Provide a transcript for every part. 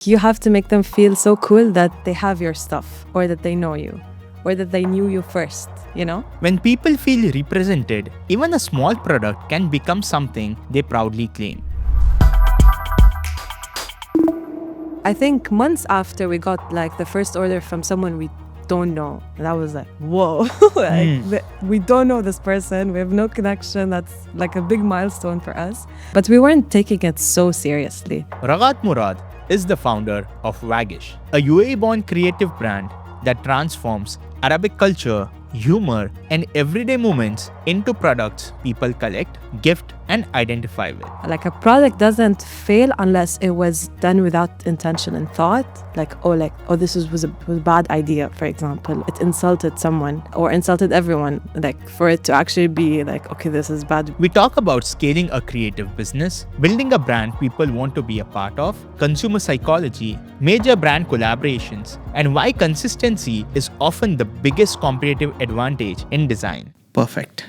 You have to make them feel so cool that they have your stuff, or that they know you, or that they knew you first, you know? When people feel represented, even a small product can become something they proudly claim. I think months after we got like the first order from someone we don't know, and I was like, whoa, we don't know this person, we have no connection. That's like a big milestone for us. But we weren't taking it so seriously. Raghad Murad is the founder of Waggish, a UAE-born creative brand that transforms Arabic culture, humor, and everyday moments into products people collect, gift, and identify with. Like a product doesn't fail unless it was done without intention and thought. This was a bad idea, for example. It insulted someone or insulted everyone. Like for it to actually be like, okay, this is bad. We talk about scaling a creative business, building a brand people want to be a part of, consumer psychology, major brand collaborations, and why consistency is often the biggest competitive advantage in design. Perfect.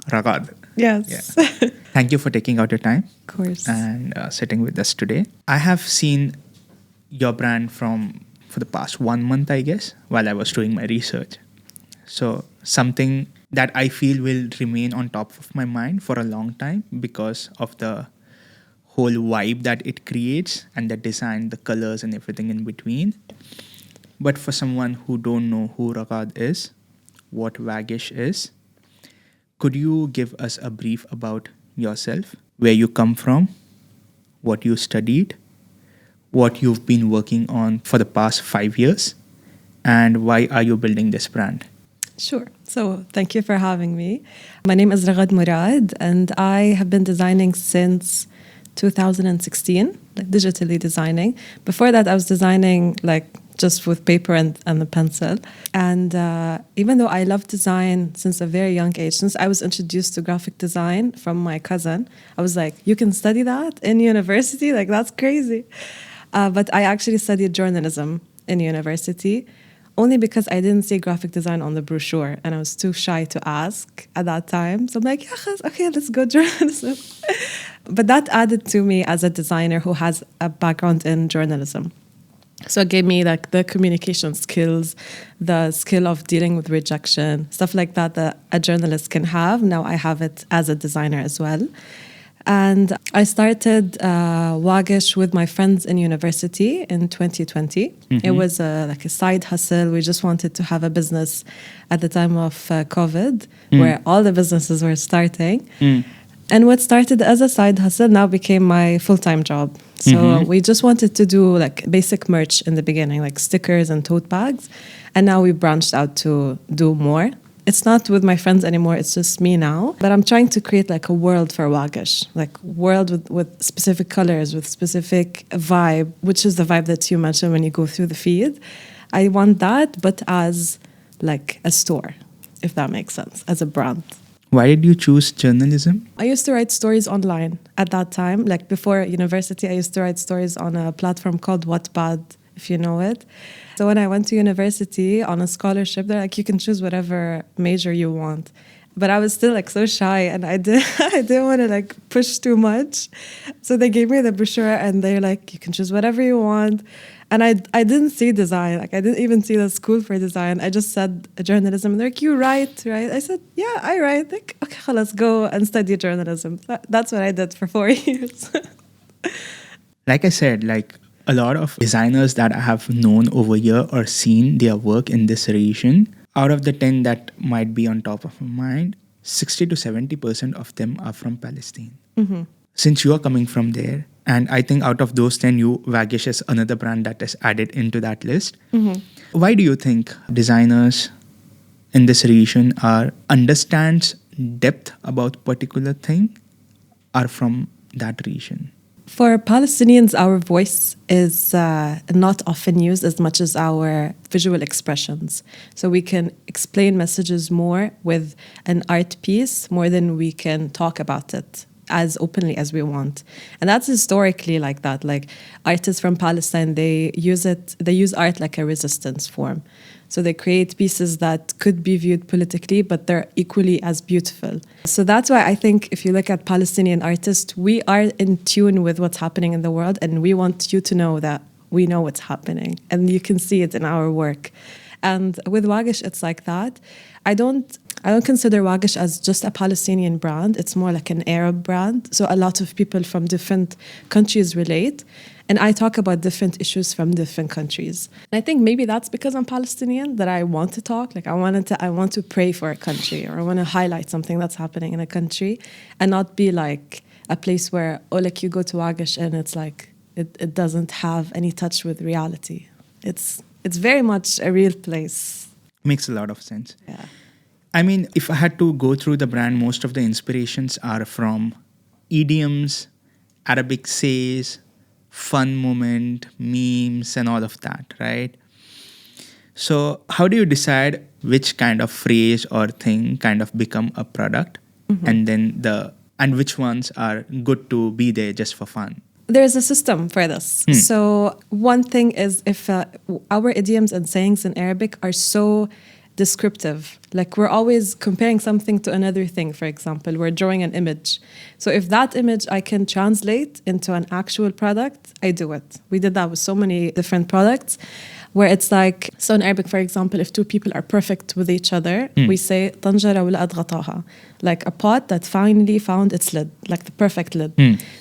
Raghad. Yes. Yeah. Thank you for taking out your time. Of course. And sitting with us today. I have seen your brand for the past 1 month, I guess, while I was doing my research. So something that I feel will remain on top of my mind for a long time because of the whole vibe that it creates and the design, the colors and everything in between. But for someone who don't know who Raghad is, what Waggish is, could you give us a brief about yourself, where you come from, what you studied, what you've been working on for the past 5 years, and why are you building this brand? Sure. So thank you for having me. My name is Raghad Murad, and I have been designing since 2016, like digitally designing. Before that, I was designing like just with paper and a pencil. And even though I love design since a very young age, since I was introduced to graphic design from my cousin, I was like, you can study that in university? Like, that's crazy. But I actually studied journalism in university, only because I didn't see graphic design on the brochure and I was too shy to ask at that time. So I'm like, yeah, okay, let's go journalism. But that added to me as a designer who has a background in journalism. So it gave me like the communication skills, the skill of dealing with rejection, stuff like that a journalist can have. Now I have it as a designer as well. And I started Waggish with my friends in university in 2020. Mm-hmm. It was like a side hustle. We just wanted to have a business at the time of COVID, where all the businesses were starting. And what started as a side hustle now became my full-time job. So we just wanted to do like basic merch in the beginning, like stickers and tote bags. And now we branched out to do more. It's not with my friends anymore, it's just me now. But I'm trying to create like a world for Waggish, like world with specific colors, with specific vibe, which is the vibe that you mentioned when you go through the feed. I want that, but as like a store, if that makes sense, as a brand. Why did you choose journalism? I used to write stories online at that time. Like before university, I used to write stories on a platform called Wattpad, if you know it. So when I went to university on a scholarship, they're like, you can choose whatever major you want. But I was still like so shy and I didn't want to like push too much. So they gave me the brochure and they're like, you can choose whatever you want. And I didn't see design. Like I didn't even see the school for design. I just said journalism. And they're like, you write, right? I said, yeah, I write. Like, okay, let's go and study journalism. That's what I did for 4 years. Like I said, like a lot of designers that I have known over here or seen their work in this region, out of the 10 that might be on top of my mind, 60 to 70% of them are from Palestine. Mm-hmm. Since you are coming from there, and I think out of those 10, Waggish is another brand that is added into that list. Mm-hmm. Why do you think designers in this region understands depth about particular thing are from that region? For Palestinians, our voice is not often used as much as our visual expressions. So we can explain messages more with an art piece more than we can talk about it as openly as we want. And that's historically like that. Like artists from Palestine, they use art like a resistance form. So they create pieces that could be viewed politically, but they're equally as beautiful. So that's why I think if you look at Palestinian artists, we are in tune with what's happening in the world, and we want you to know that we know what's happening, and you can see it in our work. And with Waggish, it's like that. I don't consider Waggish as just a Palestinian brand. It's more like an Arab brand. So a lot of people from different countries relate. And I talk about different issues from different countries. And I think maybe that's because I'm Palestinian that I want to talk. Like I want to pray for a country, or I want to highlight something that's happening in a country, and not be like a place where, oh, like you go to Waggish and it's like it doesn't have any touch with reality. It's very much a real place. Makes a lot of sense. Yeah. I mean, if I had to go through the brand, most of the inspirations are from idioms, Arabic says, fun moment, memes, and all of that, right? So how do you decide which kind of phrase or thing kind of become a product, and then and which ones are good to be there just for fun? There's a system for this. So one thing is, if our idioms and sayings in Arabic are so descriptive, like we're always comparing something to another thing. For example, we're drawing an image. So if that image I can translate into an actual product, I do it. We did that with so many different products, where it's like, so in Arabic, for example, if two people are perfect with each other, we say طنجرة ولقت غطاها, like a pot that finally found its lid, like the perfect lid.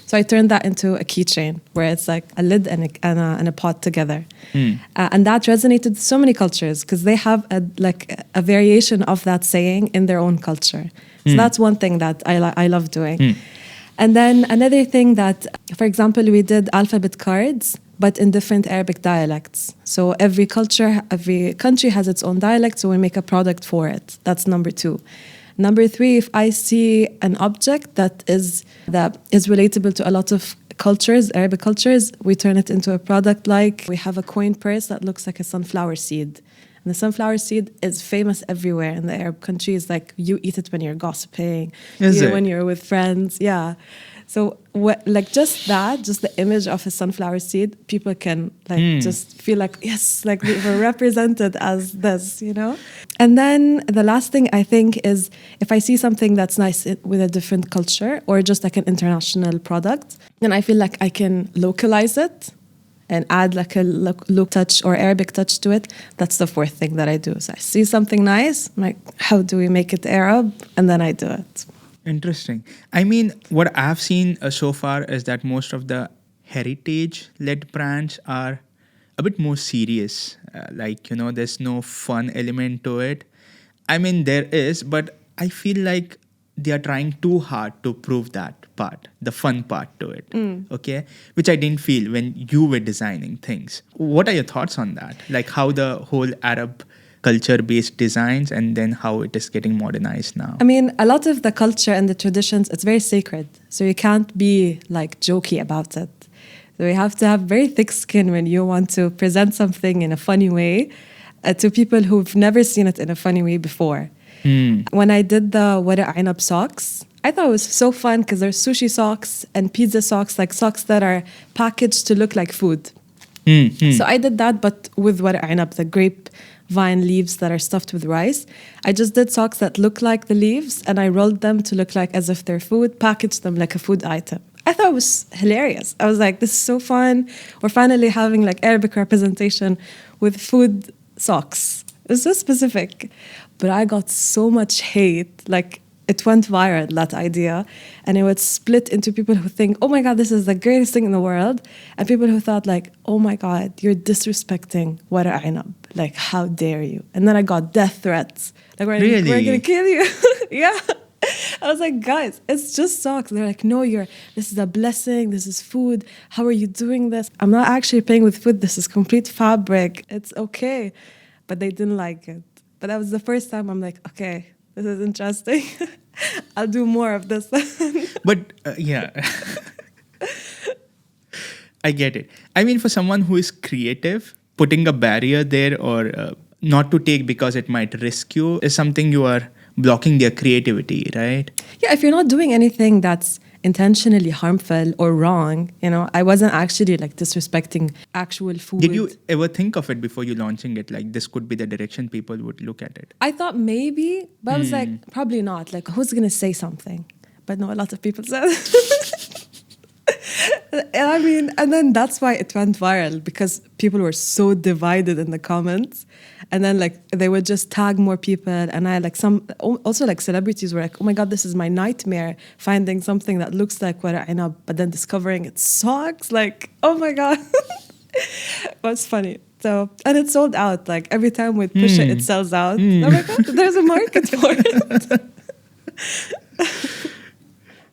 So I turned that into a keychain, where it's like a lid and a pot together. And that resonated with so many cultures, because they have a variation of that saying in their own culture. So that's one thing that I love doing. And then another thing that, for example, we did alphabet cards, but in different Arabic dialects. So every country has its own dialect, so we make a product for it. That's number 2. Number 3, if I see an object that is relatable to a lot of cultures, Arabic cultures, we turn it into a product. Like we have a coin purse that looks like a sunflower seed. And the sunflower seed is famous everywhere in the Arab countries. Like you eat it when you're gossiping, when you're with friends. Yeah. So just the image of a sunflower seed, people can just feel like, yes, like we were represented as this, you know? And then the last thing I think is, if I see something that's nice with a different culture, or just like an international product, then I feel like I can localize it and add like a local touch or Arabic touch to it. That's the 4th thing that I do. So I see something nice, I'm like, how do we make it Arab? And then I do it. Interesting. I mean, what I've seen so far is that most of the heritage-led brands are a bit more serious. There's no fun element to it. I mean, there is, but I feel like they are trying too hard to prove that part, the fun part to it, okay? Which I didn't feel when you were designing things. What are your thoughts on that? Like how the whole Arab culture-based designs, and then how it is getting modernized now? I mean, a lot of the culture and the traditions, it's very sacred. So you can't be like jokey about it. So you have to have very thick skin when you want to present something in a funny way to people who've never seen it in a funny way before. When I did the Wara Ainab socks, I thought it was so fun, because there's sushi socks and pizza socks, like socks that are packaged to look like food. So I did that, but with Wara Ainab, the grapevine leaves that are stuffed with rice. I just did socks that look like the leaves, and I rolled them to look like as if they're food, packaged them like a food item. I thought it was hilarious. I was like, this is so fun. We're finally having like Arabic representation with food socks. It's so specific. But I got so much hate. Like, it went viral, that idea. And it would split into people who think, oh my God, this is the greatest thing in the world. And people who thought like, oh my God, you're disrespecting Wara Ainab. Like, how dare you? And then I got death threats. Like, we're going to kill you. Yeah. I was like, guys, it's just socks. They're like, no, this is a blessing. This is food. How are you doing this? I'm not actually playing with food. This is complete fabric. It's okay. But they didn't like it. But that was the first time I'm like, okay, this is interesting. I'll do more of this. But yeah, I get it. I mean, for someone who is creative, putting a barrier there or not to take because it might risk you is something you are blocking their creativity, right? Yeah, if you're not doing anything that's intentionally harmful or wrong, I wasn't actually like disrespecting actual food. Did you ever think of it before you launching it? Like, this could be the direction people would look at it? I thought maybe, but I was like, probably not. Like, who's going to say something? But no, a lot of people said. And I mean, and then that's why it went viral because people were so divided in the comments. And then like they would just tag more people. And I like also like celebrities were like, oh my God, this is my nightmare, finding something that looks like what I know, but then discovering it sucks. Like, oh my God. What's funny. So, and it sold out. Like every time we push it, it sells out. Oh my God, there's a market for it.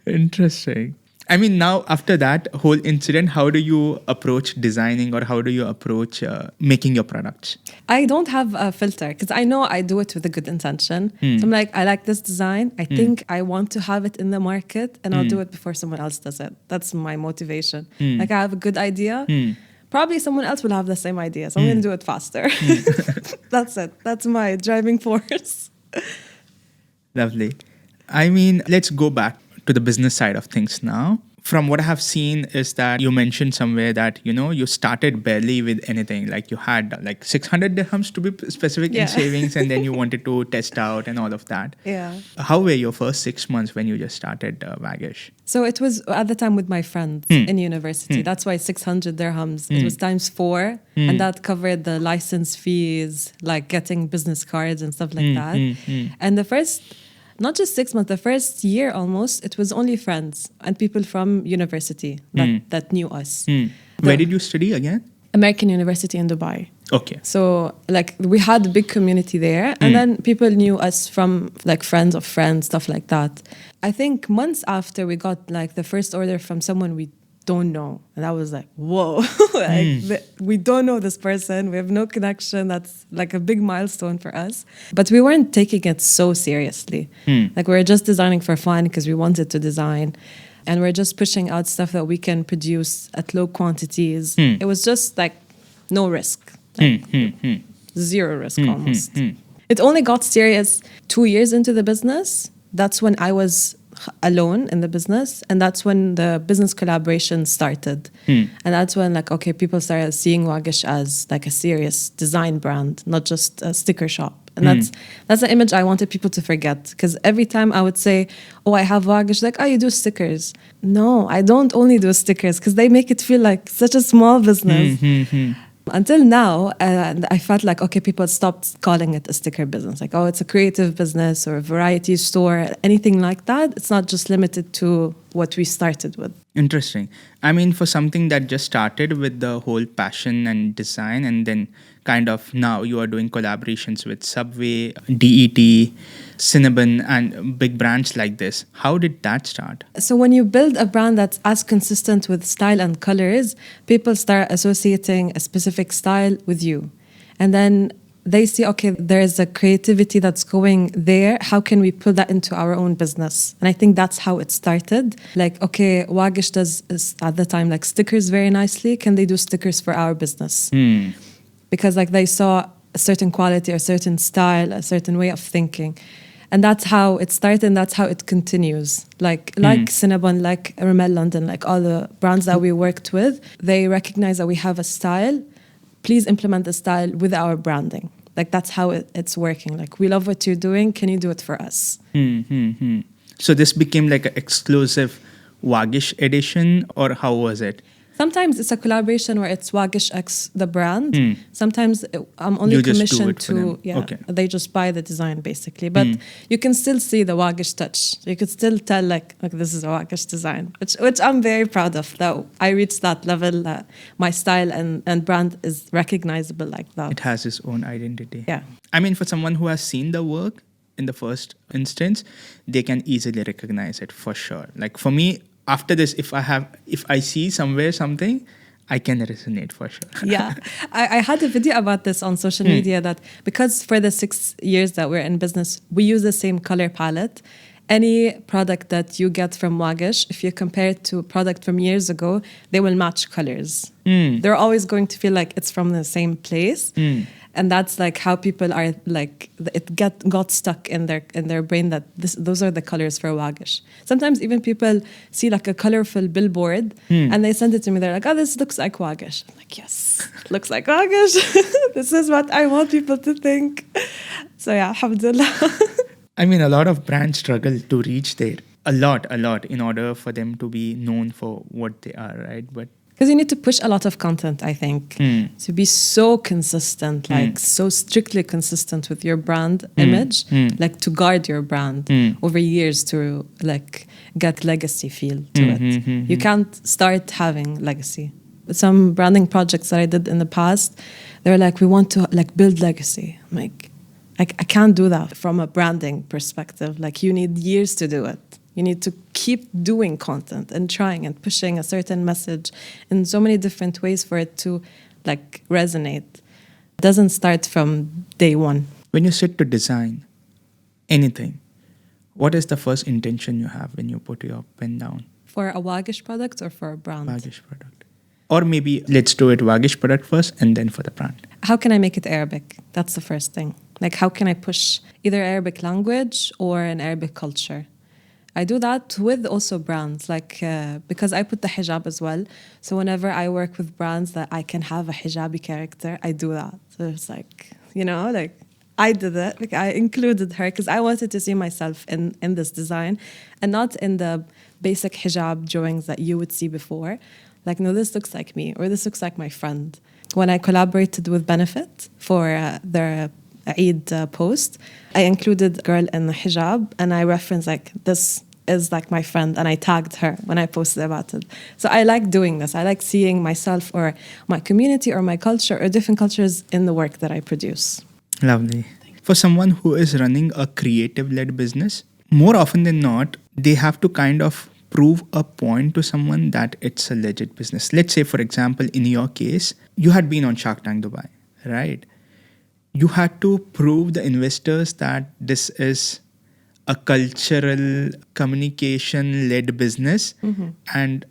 Interesting. I mean, now after that whole incident, how do you approach designing or how do you approach making your products? I don't have a filter because I know I do it with a good intention. So I'm like, I like this design. I think I want to have it in the market and I'll do it before someone else does it. That's my motivation. Like I have a good idea. Probably someone else will have the same idea. So I'm going to do it faster. That's it. That's my driving force. Lovely. I mean, let's go back to the business side of things now. From what I have seen is that you mentioned somewhere that, you know, you started barely with anything. Like you had like 600 dirhams to be specific in savings and then you wanted to test out and all of that. Yeah. How were your first 6 months when you just started Waggish? So it was at the time with my friends in university. That's why 600 dirhams. It was times 4. And that covered the license fees, like getting business cards and stuff like that. And the first... not just 6 months, the first year almost, it was only friends and people from university that knew us. Where did you study again? American University in Dubai. Okay. So like we had a big community there and then people knew us from like friends of friends, stuff like that. I think months after we got like the first order from someone we don't know. And I was like, whoa, we don't know this person. We have no connection. That's like a big milestone for us. But we weren't taking it so seriously. Like we were just designing for fun because we wanted to design. And we're just pushing out stuff that we can produce at low quantities. It was just like no risk. Like, zero risk almost. It only got serious 2 years into the business. That's when I was alone in the business, and that's when the business collaboration started. And that's when like, okay, people started seeing Waggish as like a serious design brand, not just a sticker shop. And that's the image I wanted people to forget, because every time I would say, oh, I have Waggish, like, oh, you do stickers. No, I don't only do stickers, because they make it feel like such a small business. Until now, I felt like, okay, people stopped calling it a sticker business. Like, oh, it's a creative business or a variety store, anything like that. It's not just limited to what we started with. Interesting. I mean, for something that just started with the whole passion and design, and then kind of now you are doing collaborations with Subway, DET, Cinnabon, and big brands like this. How did that start? So when you build a brand that's as consistent with style and colors, people start associating a specific style with you. And then they see, okay, there's a creativity that's going there. How can we put that into our own business? And I think that's how it started. Like, okay, Waggish does, at the time, like stickers very nicely. Can they do stickers for our business? Because like they saw a certain quality, a certain style, a certain way of thinking. And that's how it started, and that's how it continues. Like Cinnabon, like Rimmel London, like all the brands that we worked with, they recognize that we have a style. Please implement the style with our branding. Like that's how it's working. Like, we love what you're doing. Can you do it for us? So this became like an exclusive Waggish edition, or how was it? Sometimes it's a collaboration where it's Waggish X, the brand. Sometimes I'm only commissioned to, they just buy the design basically. But you can still see the Waggish touch. You could still tell like this is a Waggish design, which I'm very proud of. That I reached that level that my style and brand is recognizable like that. It has its own identity. Yeah. I mean, for someone who has seen the work in the first instance, they can easily recognize it for sure. Like for me, after this, if I see somewhere something, I can resonate for sure. Yeah. I had a video about this on social media that because for the 6 years that we're in business, we use the same color palette. Any product that you get from Waggish, if you compare it to a product from years ago, they will match colors. They're always going to feel like it's from the same place. And that's like how people are like, it got stuck in their brain that those are the colors for Waggish. Sometimes even people see like a colorful billboard and they send it to me. They're like, oh, this looks like Waggish. I'm like, yes, looks like Waggish. This is what I want people to think. So yeah, alhamdulillah. I mean, a lot of brands struggle to reach there. a lot, in order for them to be known for what they are, right? But because you need to push a lot of content, I think, to be so consistent, like so strictly consistent with your brand image, like to guard your brand over years to like get legacy feel to it. You can't start having legacy. Some branding projects that I did in the past, they were like, we want to like build legacy. I'm like, I can't do that from a branding perspective. Like you need years to do it. You need to keep doing content and trying and pushing a certain message in so many different ways for it to like resonate. It doesn't start from day one. when you sit to design anything, what is the first intention you have when you put your pen down? For a Waggish product or for a brand? Waggish product. Or maybe let's do it Waggish product first and then for the brand. How can I make it Arabic? That's the first thing. Like how can I push either Arabic language or an Arabic culture? I do that with also brands, like because I put the hijab as well. So whenever I work with brands that I can have a hijabi character, I do that. So it's like, you know, like I did it. Like I included her because I wanted to see myself in this design and not in the basic hijab drawings that you would see before. Like, no, this looks like me or this looks like my friend. When I collaborated with Benefit for their Eid post, I included a girl in the hijab and I referenced like this is like my friend and I tagged her when I posted about it. So I like doing this. I like seeing myself or my community or my culture or different cultures in the work that I produce. Lovely. For someone who is running a creative-led business, more often than not, they have to kind of prove a point to someone that it's a legit business. Let's say, for example, in your case, you had been on Shark Tank Dubai, right? You had to prove the investors that this is a cultural communication led business and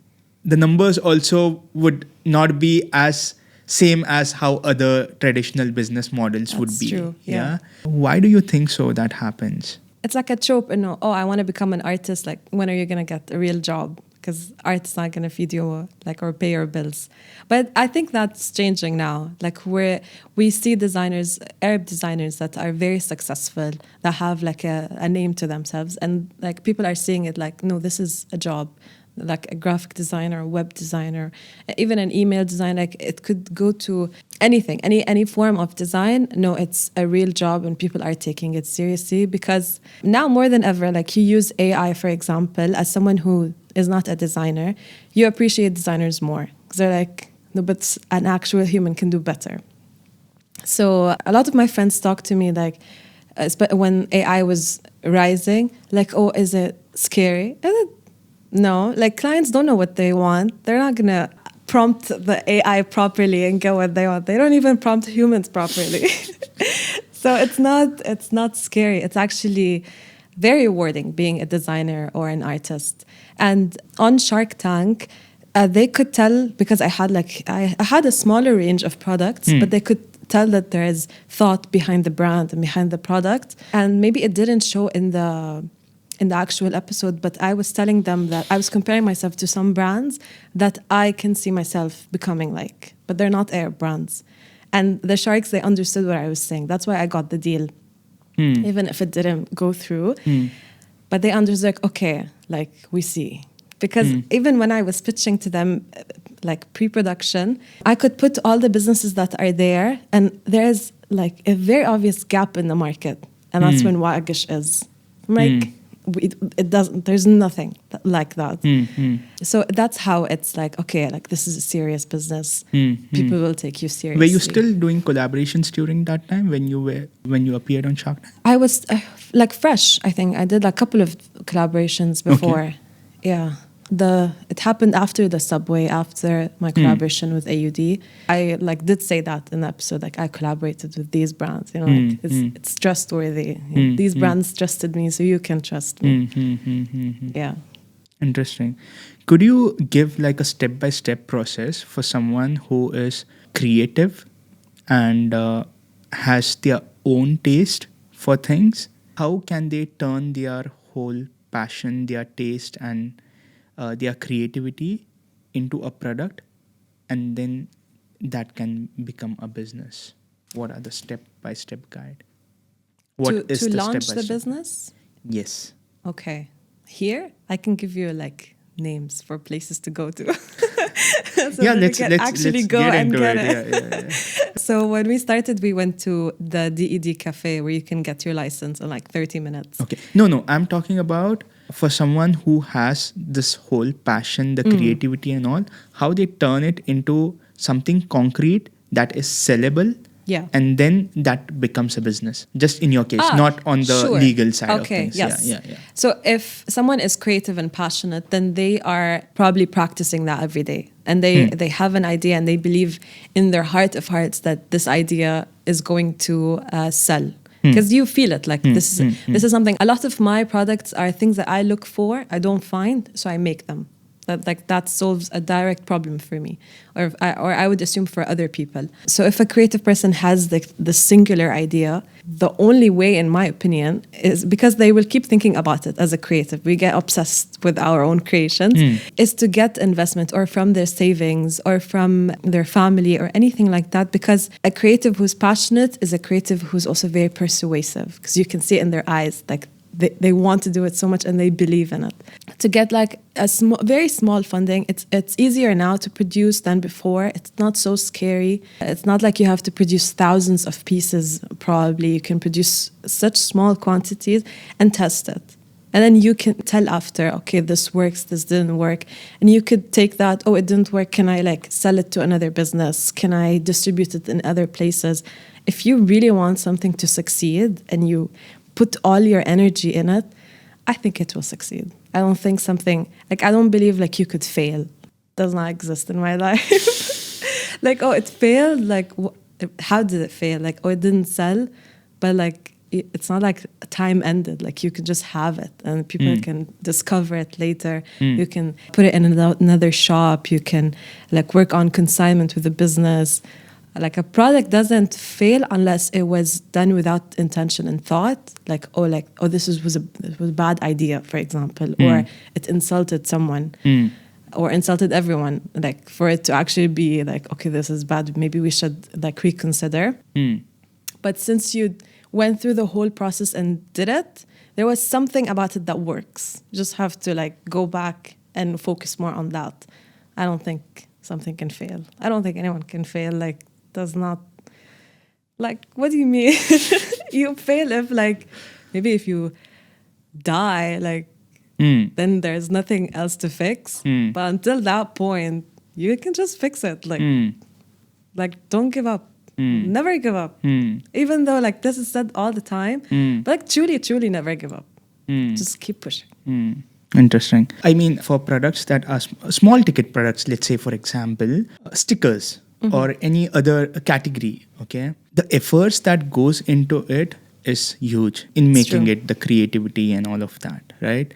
the numbers also would not be as same as how other traditional business models would That's be. true, yeah. Why do you think so that happens? It's like a trope, you know, oh, I want to become an artist. Like, when are you going to get a real job? Because art is not going to feed you like or pay your bills. But I think that's changing now. Like we see designers, Arab designers that are very successful, that have like a name to themselves. And like people are seeing it like, no, this is a job. Like a graphic designer, a web designer, even an email design, like it could go to anything, any form of design. No, it's a real job and people are taking it seriously because now more than ever, like you use AI, for example, as someone who is not a designer, you appreciate designers more because they're like, no, but an actual human can do better. So a lot of my friends talk to me like, when AI was rising, like, oh, is it scary? No, like clients don't know what they want. They're not going to prompt the AI properly and get what they want. They don't even prompt humans properly. So it's not scary. It's actually very rewarding being a designer or an artist. And on Shark Tank, they could tell, because I had a smaller range of products, but they could tell that there is thought behind the brand and behind the product. And maybe it didn't show in the actual episode, but I was telling them that I was comparing myself to some brands that I can see myself becoming like, but they're not Arab brands. And the sharks, they understood what I was saying. That's why I got the deal, even if it didn't go through. But they understood, like, okay, like we see. Because even when I was pitching to them, like pre-production, I could put all the businesses that are there, and there's like a very obvious gap in the market. And that's when Waggish is. I'm like, it doesn't, there's nothing like that. So that's how it's like, okay, like this is a serious business. People will take you seriously. Were you still doing collaborations during that time when you appeared on Shark Tank? I was like fresh, I think. I did a couple of collaborations before. Okay. Yeah. It happened after the subway, after my collaboration with AUD. I like did say that in the episode, like I collaborated with these brands, you know, like it's trustworthy. These brands trusted me, so you can trust me. Yeah. Interesting. Could you give like a step-by-step process for someone who is creative and has their own taste for things? How can they turn their whole passion, their taste, and their creativity into a product, and then that can become a business? What are the step-by-step guide? What is to the launch step-by-step? the business? Yes. Okay. Here, I can give you like names for places to go to. So Yeah, that we let's can actually let's go get and into get it. it. Yeah. So when we started, we went to the DED cafe where you can get your license in like 30 minutes. Okay. No, I'm talking about for someone who has this whole passion, the creativity and all, how they turn it into something concrete that is sellable. Yeah. And then that becomes a business. Just in your case, Ah, not on the sure. legal side of Okay, things. yes. Yeah. So if someone is creative and passionate, then they are probably practicing that every day. And they have an idea and they believe in their heart of hearts that this idea is going to sell. Because you feel it, like this is something. A lot of my products are things that I look for, I don't find, so I make them. That solves a direct problem for me, or I would assume for other people. So if a creative person has the singular idea, the only way, in my opinion, is because they will keep thinking about it as a creative. We get obsessed with our own creations, is to get investment or from their savings or from their family or anything like that. Because a creative who's passionate is a creative who's also very persuasive, because you can see it in their eyes, like they want to do it so much and they believe in it. To get like a very small funding, it's easier now to produce than before. It's not so scary. It's not like you have to produce thousands of pieces. Probably you can produce such small quantities and test it. And then you can tell after, okay, this works, this didn't work. And you could take that, oh, it didn't work. Can I like sell it to another business? Can I distribute it in other places? If you really want something to succeed and you put all your energy in it, I think it will succeed. I don't think I don't believe like you could fail. It does not exist in my life. Like, oh, it failed. Like, how did it fail? Like, oh, it didn't sell. But like, it's not like time ended. Like, you can just have it and people can discover it later. You can put it in another shop. You can like work on consignment with the business. Like a product doesn't fail unless it was done without intention and thought. Like, oh, this was a bad idea, for example, or it insulted someone, or insulted everyone. Like for it to actually be like, okay, this is bad. Maybe we should like reconsider. But since you went through the whole process and did it, there was something about it that works. You just have to like go back and focus more on that. I don't think something can fail. I don't think anyone can fail. Like, does not, like, what do you mean? You fail if like, maybe if you die, like, then there's nothing else to fix. But until that point, you can just fix it. Like don't give up. Never give up. Even though like this is said all the time, but like truly never give up. Just keep pushing. Interesting. I mean, for products that are small ticket products, let's say, for example, stickers or any other category, okay? The efforts that goes into it is huge in making it, the creativity and all of that, right?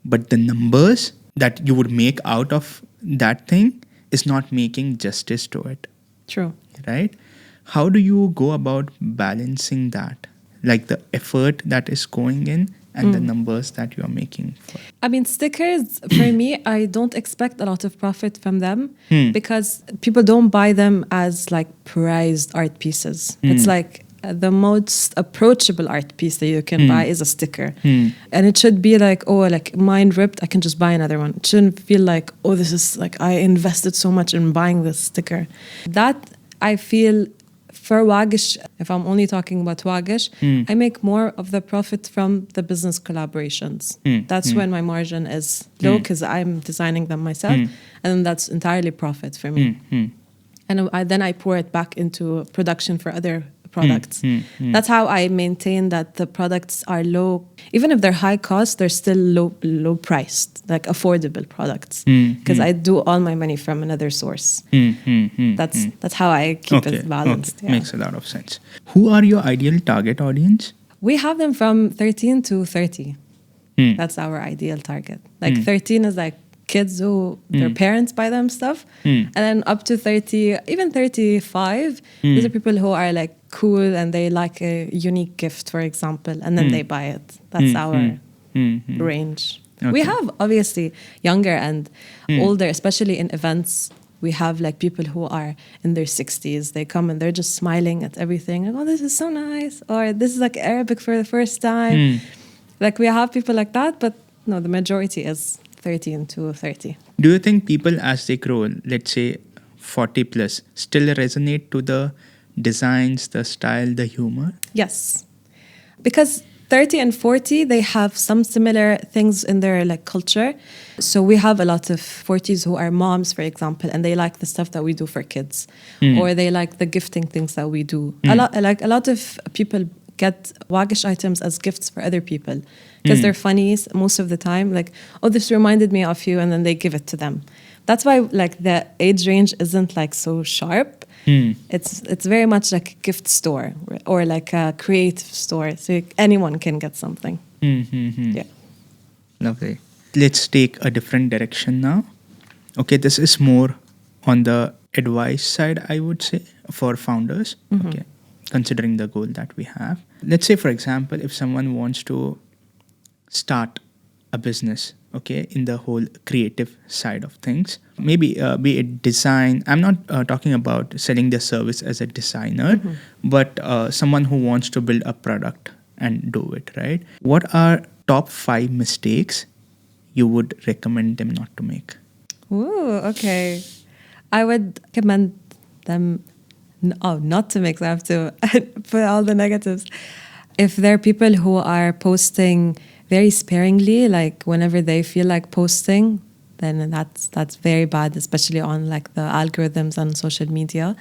But the numbers that you would make out of that thing is not making justice to it. True. Right? How do you go about balancing that? Like the effort that is going in and the numbers that you are making for. I mean, stickers, for me, I don't expect a lot of profit from them because people don't buy them as like prized art pieces. It's like the most approachable art piece that you can buy is a sticker. And it should be like, oh, like mine ripped, I can just buy another one. It shouldn't feel like, oh, this is like, I invested so much in buying this sticker. That I feel for Waggish, if I'm only talking about Waggish, I make more of the profit from the business collaborations. That's when my margin is low because I'm designing them myself. And then that's entirely profit for me. And then I pour it back into production for other products. That's how I maintain that the products are low. Even if they're high cost, they're still low priced, like affordable products. Because I do all my money from another source. That's how I keep it balanced. Okay. Yeah. Makes a lot of sense. Who are your ideal target audience? We have them from 13 to 30. That's our ideal target. Like 13 is like kids who their parents buy them stuff. And then up to 30, even 35, these are people who are like cool and they like a unique gift, for example, and then they buy it. That's our range. Okay. We have obviously younger and older, especially in events. We have like people who are in their 60s. They come and they're just smiling at everything. Like, oh, this is so nice. Or this is like Arabic for the first time. Like we have people like that, but No, the majority is 13 to 30. Do you think people as they grow, let's say 40 plus, still resonate to the designs, the style, the humor? Yes. Because 30 and 40, they have some similar things in their like culture. So we have a lot of 40s who are moms, for example, and they like the stuff that we do for kids, or they like the gifting things that we do. A lot of people get Waggish items as gifts for other people because they're funny most of the time. Like, oh, this reminded me of you, and then they give it to them. That's why like the age range isn't like so sharp. It's very much like a gift store or like a creative store, so anyone can get something. Yeah. Lovely. Let's take a different direction now. Okay, this is more on the advice side, I would say, for founders. Okay, considering the goal that we have. Let's say, for example, if someone wants to start a business, okay, in the whole creative side of things, maybe be it design. I'm not talking about selling the service as a designer, but someone who wants to build a product and do it, right? What are top 5 mistakes you would recommend them not to make? Ooh, okay. I would recommend them not to make. So I have to put all the negatives. If there are people who are posting very sparingly, like whenever they feel like posting, then that's very bad, especially on like the algorithms on social media.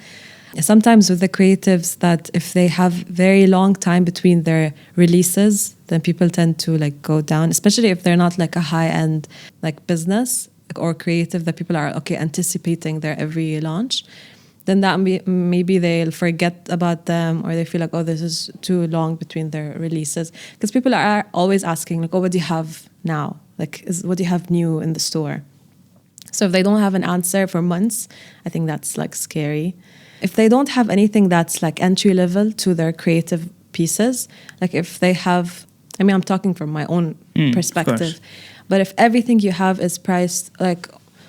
Sometimes with the creatives, that if they have very long time between their releases, then people tend to like go down, especially if they're not like a high-end like business or creative that people are anticipating their every launch. Then that maybe they'll forget about them, or they feel like, oh, this is too long between their releases. Because people are always asking, like, oh, what do you have now? Like, what do you have new in the store? So if they don't have an answer for months, I think that's like scary. If they don't have anything that's like entry level to their creative pieces, like if they have, I mean, I'm talking from my own perspective, but if everything you have is priced like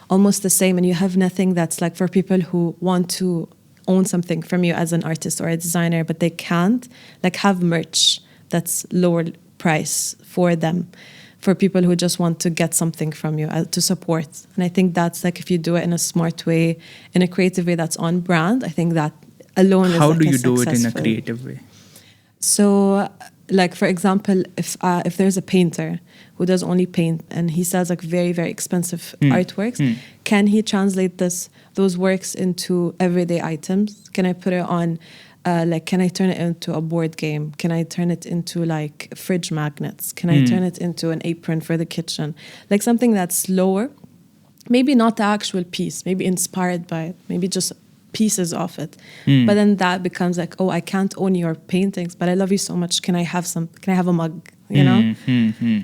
almost the same, and you have nothing that's like for people who want to own something from you as an artist or a designer, but they can't, like have merch that's lower price for them, for people who just want to get something from you to support. And I think that's like, if you do it in a smart way, in a creative way that's on brand, I think that alone is How like do you do it in a creative way? So like, for example, if there's a painter who does only paint and he sells like very, very expensive artworks, can he translate those works into everyday items? Can I put it on, can I turn it into a board game? Can I turn it into like fridge magnets? Can I turn it into an apron for the kitchen? Like something that's lower, maybe not the actual piece, maybe inspired by it, maybe just pieces of it. But then that becomes like, oh, I can't own your paintings, but I love you so much. Can I have a mug? You know?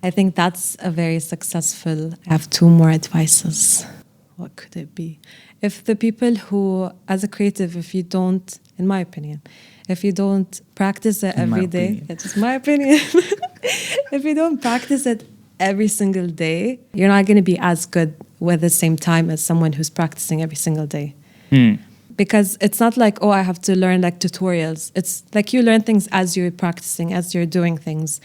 I think that's a very successful. I have 2 more advices. What could it be? If the people who, as a creative, if you don't, in my opinion, if you don't practice it every day, it's just my opinion. If you don't practice it every single day, you're not going to be as good with the same time as someone who's practicing every single day. Because it's not like, oh, I have to learn like tutorials. It's like you learn things as you're practicing, as you're doing things.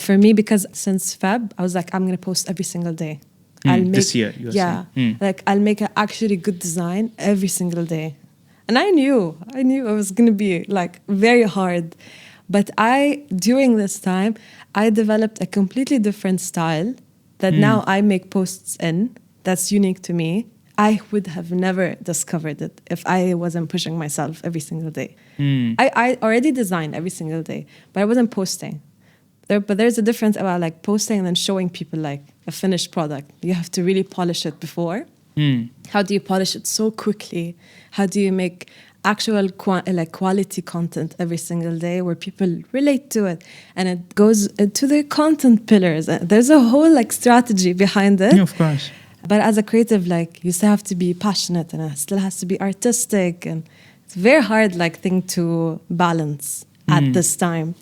For me, because since Feb, I was like, I'm going to post every single day. This year, you're saying. Like I'll make an actually good design every single day. And I knew it was going to be like very hard. But during this time, I developed a completely different style that now I make posts in that's unique to me. I would have never discovered it if I wasn't pushing myself every single day. I already designed every single day, but I wasn't posting. But there's a difference about like posting and then showing people like a finished product. You have to really polish it before. How do you polish it so quickly? How do you make actual quality content every single day where people relate to it, and it goes to the content pillars? There's a whole like strategy behind it. Yeah, of course. But as a creative, like you still have to be passionate, and it still has to be artistic, and it's a very hard like thing to balance at this time.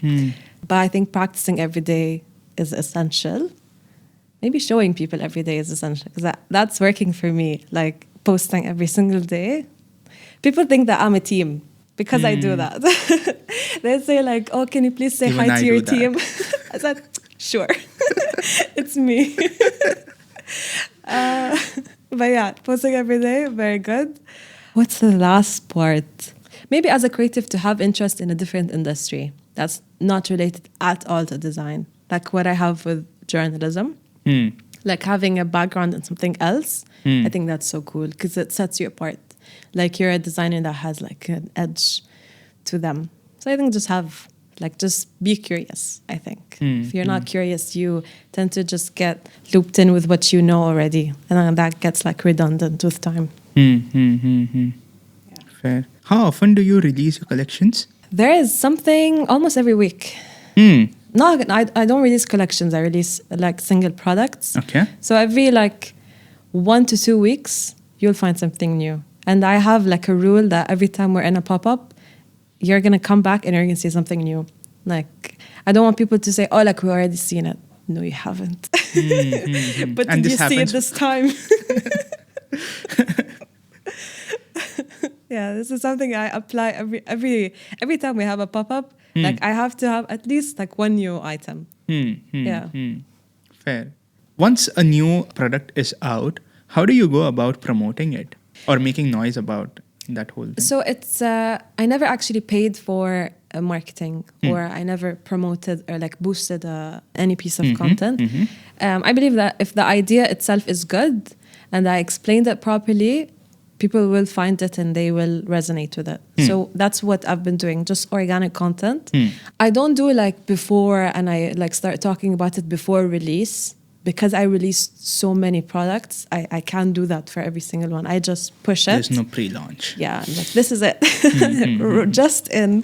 But I think practicing every day is essential. Maybe showing people every day is essential, because that's working for me. Like posting every single day. People think that I'm a team because I do that. They say like, oh, can you please say Even hi I to your do that. team? I said, Sure. It's me. But yeah, posting every day, very good. What's the last part? Maybe as a creative to have interest in a different industry that's not related at all to design. Like what I have with journalism. Like having a background in something else. I think that's so cool because it sets you apart. Like you're a designer that has like an edge to them. So I think just be curious, I think. If you're not curious, you tend to just get looped in with what you know already. And then that gets like redundant with time. Fair. How often do you release your collections? There is something almost every week. No, I don't release collections. I release like single products. Okay. So every like 1 to 2 weeks, you'll find something new. And I have like a rule that every time we're in a pop-up, you're going to come back and you're going to see something new. Like, I don't want people to say, oh, like, we already seen it. No, you haven't. But And did you this see it happens- this time? Yeah, this is something I apply every time we have a pop-up. Like, I have to have at least like one new item. Yeah. Fair. Once a new product is out, how do you go about promoting it or making noise about that whole thing? So it's I never actually paid for marketing or I never promoted or like boosted any piece of content. I believe that if the idea itself is good and I explained it properly, people will find it and they will resonate with it. So that's what I've been doing, just organic content. I don't do like before and I like start talking about it before release. Because I released so many products, I can't do that for every single one. I just push it. There's no pre-launch. Yeah, like this is it. Just in.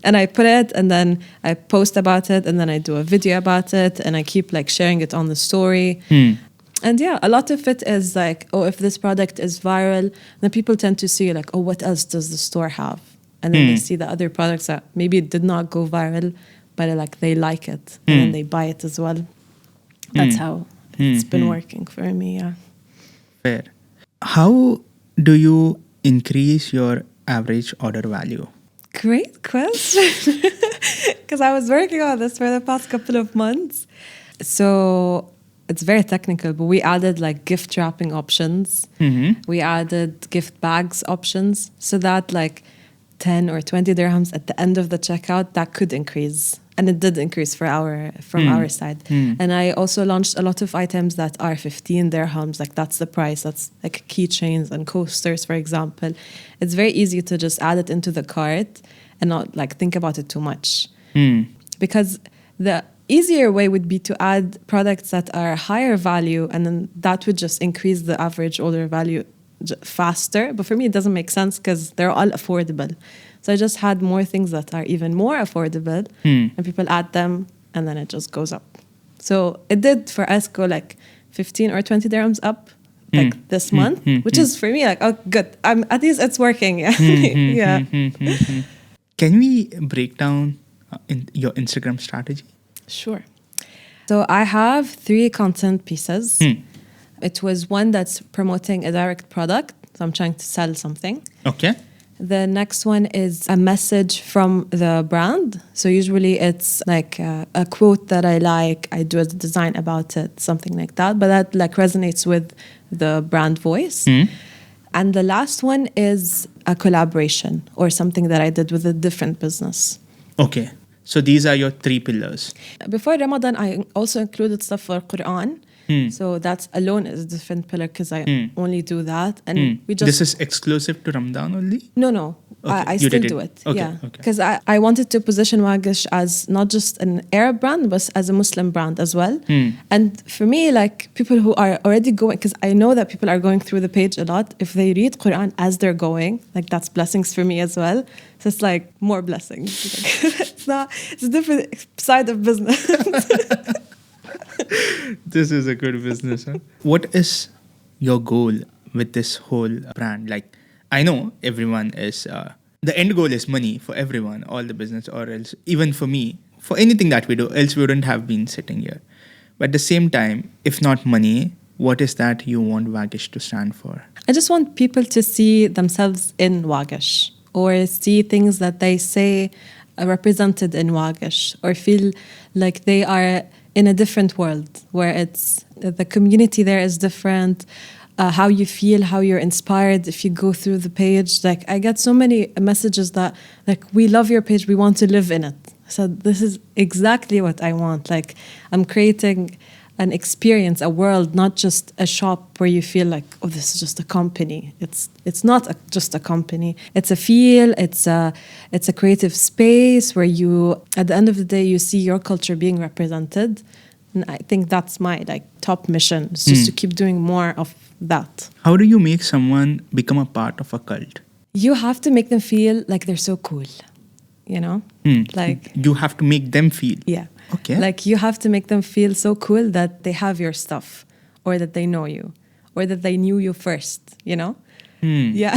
And I put it and then I post about it and then I do a video about it and I keep like sharing it on the story. And yeah, a lot of it is like, oh, if this product is viral, then people tend to see like, oh, what else does the store have? And then they see the other products that maybe did not go viral, but like they like it and then they buy it as well. That's how it's been working for me, yeah. Fair. How do you increase your average order value? Great question. Because I was working on this for the past couple of months. So it's very technical, but we added like gift wrapping options. We added gift bags options so that like 10 or 20 dirhams at the end of the checkout, that could increase. And it did increase from our side. And I also launched a lot of items that are 15 dirhams. Like that's the price. That's like keychains and coasters, for example. It's very easy to just add it into the cart and not like think about it too much. Because the easier way would be to add products that are higher value and then that would just increase the average order value faster. But for me, it doesn't make sense because they're all affordable. So I just had more things that are even more affordable and people add them and then it just goes up. So it did for us go like 15 or 20 dirhams up like this month, which is for me like, oh, good. At least it's working. Yeah. Can we break down in your Instagram strategy? Sure. So I have 3 content pieces. It was one that's promoting a direct product. So I'm trying to sell something. Okay. The next one is a message from the brand. So usually it's like a quote that I like, I do a design about it, something like that. But that like resonates with the brand voice. And the last one is a collaboration or something that I did with a different business. Okay. So these are your 3 pillars. Before Ramadan, I also included stuff for Quran. So that's alone is a different pillar because I only do that. And we just... This is exclusive to Ramadan only? No. Okay, I you still did do it. it. Okay, Yeah. okay. Because I wanted to position Waggish as not just an Arab brand, but as a Muslim brand as well. And for me, like people who are already going, because I know that people are going through the page a lot. If they read Quran as they're going, like that's blessings for me as well. So it's like more blessings. It's a different side of business. This is a good business. Huh? What is your goal with this whole brand? Like, I know everyone is, the end goal is money for everyone, all the business, or else, even for me, for anything that we do, else we wouldn't have been sitting here. But at the same time, if not money, what is that you want Waggish to stand for? I just want people to see themselves in Waggish or see things that they say are represented in Waggish or feel like they are in a different world where it's the community there is different. How you feel, how you're inspired if you go through the page. Like I get so many messages that like, we love your page, we want to live in it. So this is exactly what I want. Like I'm creating an experience, a world, not just a shop where you feel like, oh, this is just a company. It's not just a company. It's a feel. It's a creative space where you, at the end of the day, you see your culture being represented. And I think that's my like top mission, is just to keep doing more of that. How do you make someone become a part of a cult? You have to make them feel like they're so cool, you know? Like you have to make them feel. yeah. Okay. Like you have to make them feel so cool that they have your stuff, or that they know you, or that they knew you first, you know? Yeah.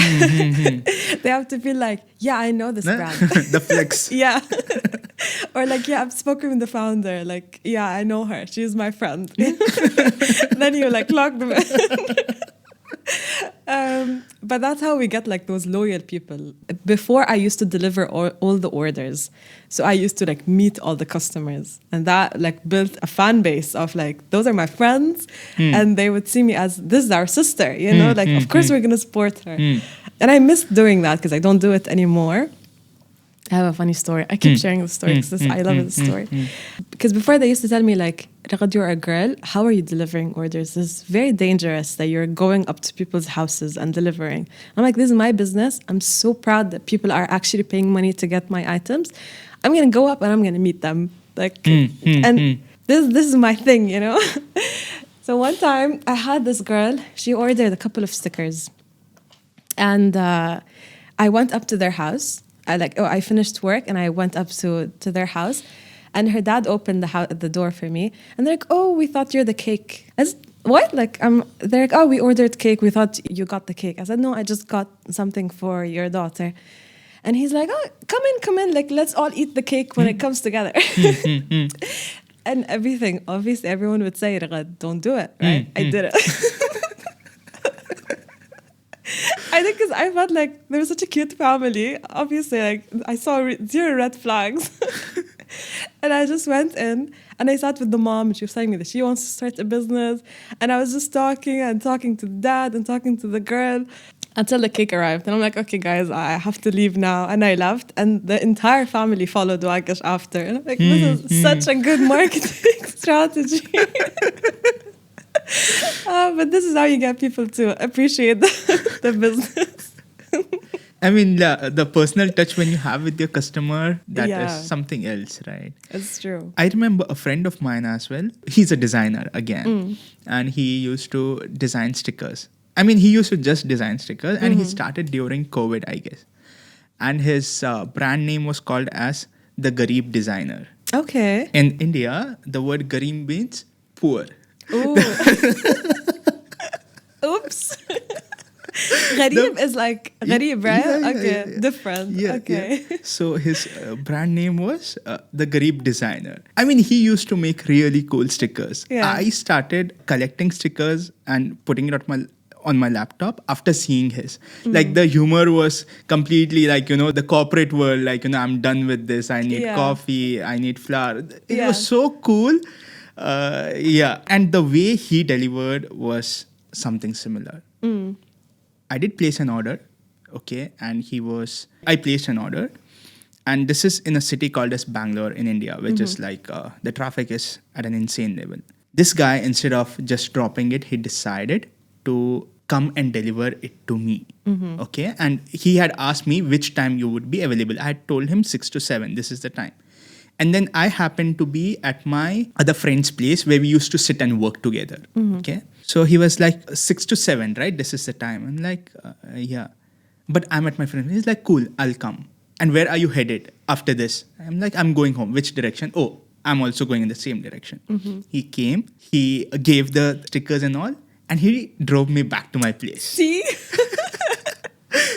They have to feel like, yeah, I know this brand. The flex. Yeah. Or like, yeah, I've spoken with the founder. Like, yeah, I know her. She's my friend. Then you like lock them in. But that's how we get like those loyal people. Before I used to deliver all the orders. So I used to like meet all the customers, and that like built a fan base of like, those are my friends. And they would see me as, this is our sister, you know, like, of course we're going to support her. And I miss doing that because I don't do it anymore. I have a funny story. I keep sharing the story because I love this story. Because before they used to tell me like, Raghad, you're a girl. How are you delivering orders? It's very dangerous that you're going up to people's houses and delivering. I'm like, this is my business. I'm so proud that people are actually paying money to get my items. I'm going to go up and I'm going to meet them. Like, and this is my thing, you know? So one time I had this girl, she ordered a couple of stickers. And I went up to their house. I finished work and I went up to their house, and her dad opened the door for me, and they're like, oh, we thought you're the cake. I said, what? Like, they're like, oh, we ordered cake. We thought you got the cake. I said, no, I just got something for your daughter. And he's like, oh, come in. Like, let's all eat the cake when it comes together. And everything, obviously everyone would say, Raghad, don't do it, right? I did it. I think because I felt like they were such a cute family. Obviously, like I saw zero red flags. And I just went in and I sat with the mom, and she was telling me that she wants to start a business. And I was just talking to the dad and talking to the girl until the cake arrived. And I'm like, okay, guys, I have to leave now. And I left. And the entire family followed Waggish after. And I'm like, this is such a good marketing strategy. But this is how you get people to appreciate the business. I mean, the personal touch when you have with your customer, that Yeah. is something else, right? It's true. I remember a friend of mine as well. He's a designer again. And he used to design stickers. I mean, he used to just design stickers. And he started during COVID, I guess. And his brand name was called as the Garib Designer. Okay. In India, the word Garib means poor. Ooh. Oops. Gharib is like Gharib, right? Yeah, okay, yeah. different. Yeah, okay. yeah. So his brand name was the Garib Designer. I mean, he used to make really cool stickers. Yeah. I started collecting stickers and putting it on my laptop after seeing his. Like the humor was completely like, the corporate world, like, I'm done with this. I need coffee. I need flour. It was so cool. And the way he delivered was something similar. I did place an order, okay, and I placed an order, and this is in a city called as Bangalore in India, which is like, the traffic is at an insane level. This guy, instead of just dropping it, he decided to come and deliver it to me, okay, and he had asked me which time you would be available. I had told him 6 to 7, this is the time. And then I happened to be at my other friend's place where we used to sit and work together. Okay. So he was like 6 to 7, right? This is the time. I'm like, yeah. But I'm at my friend. He's like, cool, I'll come. And where are you headed after this? I'm like, I'm going home. Which direction? Oh, I'm also going in the same direction. He came, he gave the stickers and all, and he drove me back to my place. See?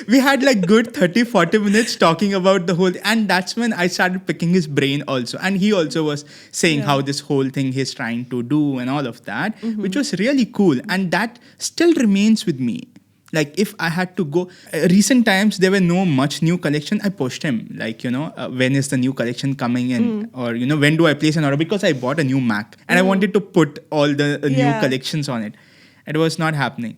We had like good 30-40 minutes talking about the whole, and that's when I started picking his brain also. And he also was saying how this whole thing he's trying to do and all of that, which was really cool. And that still remains with me. Like if I had to go, recent times there were no much new collection. I pushed him like, when is the new collection coming in, or when do I place an order, because I bought a new Mac and I wanted to put all the new collections on it. It was not happening.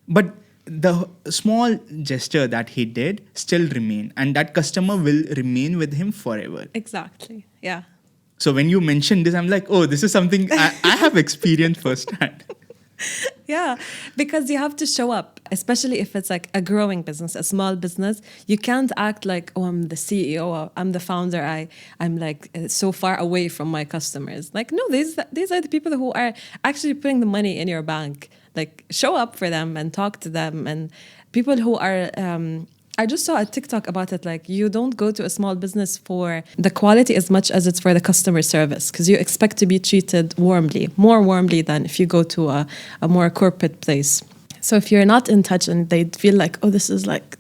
But the small gesture that he did still remain, and that customer will remain with him forever. Exactly. Yeah. So when you mentioned this, I'm like, oh, this is something I have experienced firsthand. Yeah, because you have to show up, especially if it's like a growing business, a small business. You can't act like, oh, I'm the CEO, or I'm the founder. I'm like so far away from my customers. Like, no, these are the people who are actually putting the money in your bank. Like, show up for them and talk to them. And people who are, I just saw a TikTok about it. Like, you don't go to a small business for the quality as much as it's for the customer service, because you expect to be treated warmly, more warmly than if you go to a more corporate place. So if you're not in touch and they feel like, oh, this is like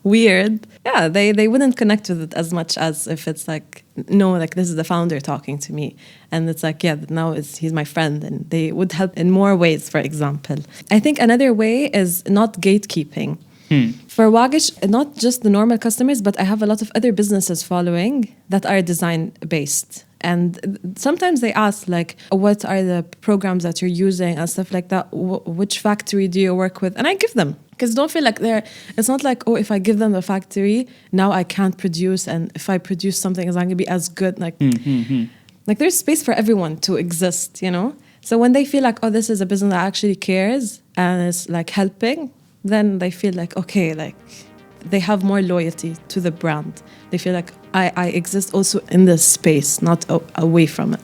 weird, yeah, they wouldn't connect with it as much as if it's like, no, like this is the founder talking to me. And it's like, yeah, now he's my friend, and they would help in more ways, for example. I think another way is not gatekeeping. For Waggish, not just the normal customers, but I have a lot of other businesses following that are design-based. And sometimes they ask, like, what are the programs that you're using and stuff like that? Which factory do you work with? And I give them. Because don't feel like it's not like, oh, if I give them the factory, now I can't produce. And if I produce something, it's not going to be as good. Like there's space for everyone to exist, So when they feel like, oh, this is a business that actually cares and is like helping, then they feel like, okay, like they have more loyalty to the brand. They feel like I exist also in this space, not away from it.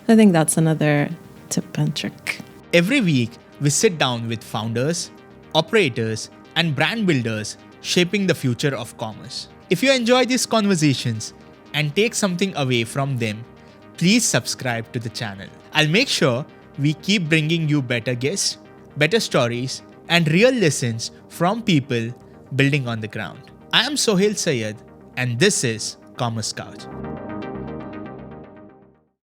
I think that's another tip and trick. Every week, we sit down with founders, operators, and brand builders shaping the future of commerce. If you enjoy these conversations and take something away from them, please subscribe to the channel. I'll make sure we keep bringing you better guests, better stories, and real lessons from people building on the ground. I am Sohail Sayed, and this is Commerce Couch.